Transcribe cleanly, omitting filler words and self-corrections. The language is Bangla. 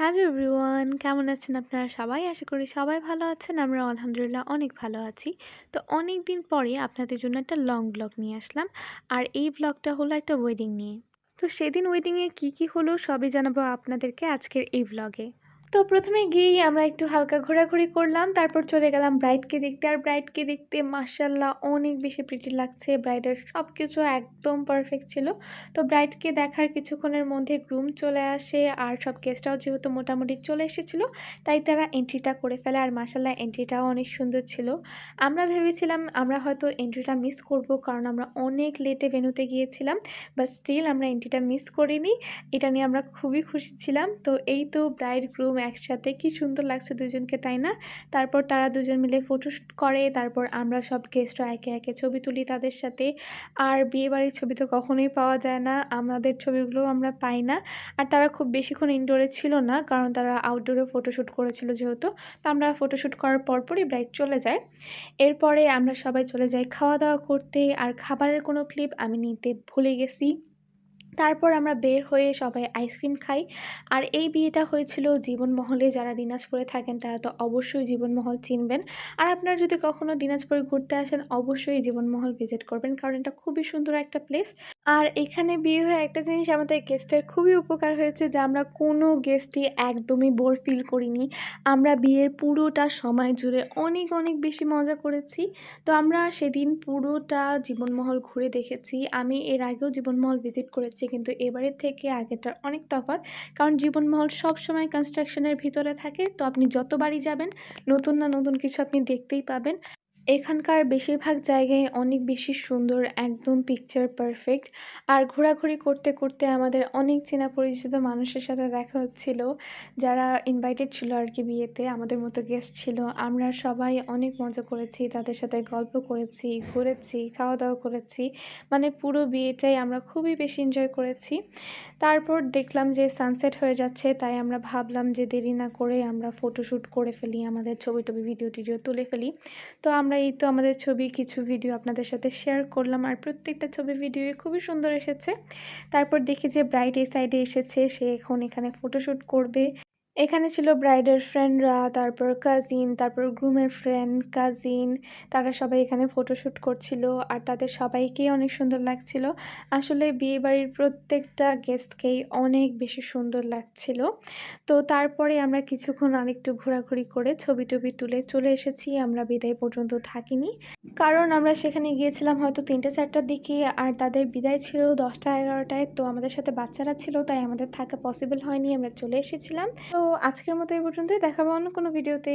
হ্যালো এভরিওয়ান, কেমন আছেন আপনারা সবাই? আশা করি সবাই ভালো আছেন। আমরা আলহামদুলিল্লাহ অনেক ভালো আছি। তো অনেক দিন পরে আপনাদের জন্য একটা লং ব্লগ নিয়ে আসলাম। আর এই ব্লগটা হলো একটা ওয়েডিং নিয়ে। তো সেদিন ওয়েডিংয়ে কি হলো সবই জানাবো আপনাদেরকে আজকের এই ব্লগে। তো প্রথমে গিয়েই আমরা একটু হালকা ঘোরাঘুরি করলাম, তারপর চলে গেলাম ব্রাইডকে দেখতে। আর ব্রাইডকে দেখতে মাশাআল্লাহ অনেক বেশি প্রিটি লাগছে। ব্রাইডের সব কিছু একদম পারফেক্ট ছিল। তো ব্রাইডকে দেখার কিছুক্ষণের মধ্যে গ্রুম চলে আসে, আর সব গেস্টরাও যেহেতু মোটামুটি চলে এসেছিলো তাই তারা এন্ট্রিটা করে ফেলে। আর মাশাআল্লাহ এন্ট্রিটাও অনেক সুন্দর ছিল। আমরা ভেবেছিলাম আমরা হয়তো এন্ট্রিটা মিস করব, কারণ আমরা অনেক লেটে ভেন্যুতে গিয়েছিলাম, বাট স্টিল আমরা এন্ট্রিটা মিস করিনি। এটা নিয়ে আমরা খুবই খুশি ছিলাম। তো এই তো ব্রাইড গ্রুম একসাথে, কি সুন্দর লাগছে দুজনকে, তাই না? তারপর তারা দুজন মিলে ফটোশ্যুট করে, তারপর আমরা সব গেস্টরা একে একে ছবি তুলি তাদের সাথে। আর বিয়েবাড়ির ছবি তো কখনোই পাওয়া যায় না, আমাদের ছবিগুলোও আমরা পাই না। আর তারা খুব বেশিক্ষণ ইনডোরে ছিল না, কারণ তারা আউটডোরে ফটোশ্যুট করেছিল যেহেতু। তো আমরা ফটোশ্যুট করার পরপরই ব্রাইড চলে যায়। এরপরে আমরা সবাই চলে যাই খাওয়া দাওয়া করতে। আর খাবারের কোনো ক্লিপ আমি নিতে ভুলে গেছি। তারপর আমরা বের হয়ে সবাই আইসক্রিম খাই। আর এই বিয়েটা হয়েছিল জীবনমহলে। যারা দিনাজপুরে থাকেন তারা তো অবশ্যই জীবনমহল চিনবেন। আর আপনারা যদি কখনো দিনাজপুরে ঘুরতে আসেন অবশ্যই জীবনমহল ভিজিট করবেন, কারণ এটা খুবই সুন্দর একটা প্লেস। আর এখানে বিয়ে হয়ে একটা জিনিস আমাদের গেস্টের খুবই উপকার হয়েছে, যে আমরা কোনো গেস্টই একদমই বোর ফিল করিনি। আমরা বিয়ের পুরোটা সময় জুড়ে অনেক অনেক বেশি মজা করেছি। তো আমরা সেদিন পুরোটা জীবনমহল ঘুরে দেখেছি। আমি এর আগেও জীবনমহল ভিজিট করেছি, কিন্তু এবারের থেকে আগেরটার অনেক তফাৎ। কারণ জীবনমহল সবসময় কনস্ট্রাকশনের ভিতরে থাকে, তো আপনি যতবারই যাবেন নতুন না নতুন কিছু আপনি দেখতেই পাবেন। এখানকার বেশিরভাগ জায়গায় অনেক বেশি সুন্দর, একদম পিকচার পারফেক্ট। আর ঘোরাঘুরি করতে করতে আমাদের অনেক চেনা পরিচিত মানুষের সাথে দেখা হচ্ছিল, যারা ইনভাইটেড ছিল আর কি বিয়েতে, আমাদের মতো গেস্ট ছিল। আমরা সবাই অনেক মজা করেছি, তাদের সাথে গল্প করেছি, ঘুরেছি, খাওয়া দাওয়া করেছি। মানে পুরো বিয়েটাই আমরা খুবই বেশি এনজয় করেছি। তারপর দেখলাম যে সানসেট হয়ে যাচ্ছে, তাই আমরা ভাবলাম যে দেরি না করে আমরা ফটোশ্যুট করে ফেলি, আমাদের ছবি টবি ভিডিও টিডিও তুলে ফেলি। তো আমরা এই তো আমাদের ছবি কিছু ভিডিও আপনাদের সাথে শেয়ার করলাম, আর প্রত্যেকটা ছবি ভিডিও খুবই সুন্দর এসেছে। তারপর দেখি যে ব্রাইড এই সাইডে এসেছে, সে এখন এখানে ফটোশ্যুট করবে। এখানে ছিল ব্রাইডের ফ্রেন্ডরা, তারপর কাজিন, তারপর গ্রুমের ফ্রেন্ড, কাজিন, তারা সবাই এখানে ফটোশ্যুট করছিল। আর তাদের সবাইকেই অনেক সুন্দর লাগছিল। আসলে বিয়েবাড়ির প্রত্যেকটা গেস্টকেই অনেক বেশি সুন্দর লাগছিল। তো তারপরে আমরা কিছুক্ষণ আরেকটু ঘোরাঘুরি করে ছবি টবি তুলে চলে এসেছি। আমরা বিদায় পর্যন্ত থাকিনি, কারণ আমরা সেখানে গিয়েছিলাম হয়তো ৩টা-৪টার দিকে, আর তাদের বিদায় ছিল ১০টা-১১টায়। তো আমাদের সাথে বাচ্চারা ছিল, তাই আমাদের থাকা পসিবল হয়নি, আমরা চলে এসেছিলাম। তো আজকের মতো এই পর্যন্তই, দেখা হবে অন্য কোনো ভিডিওতে।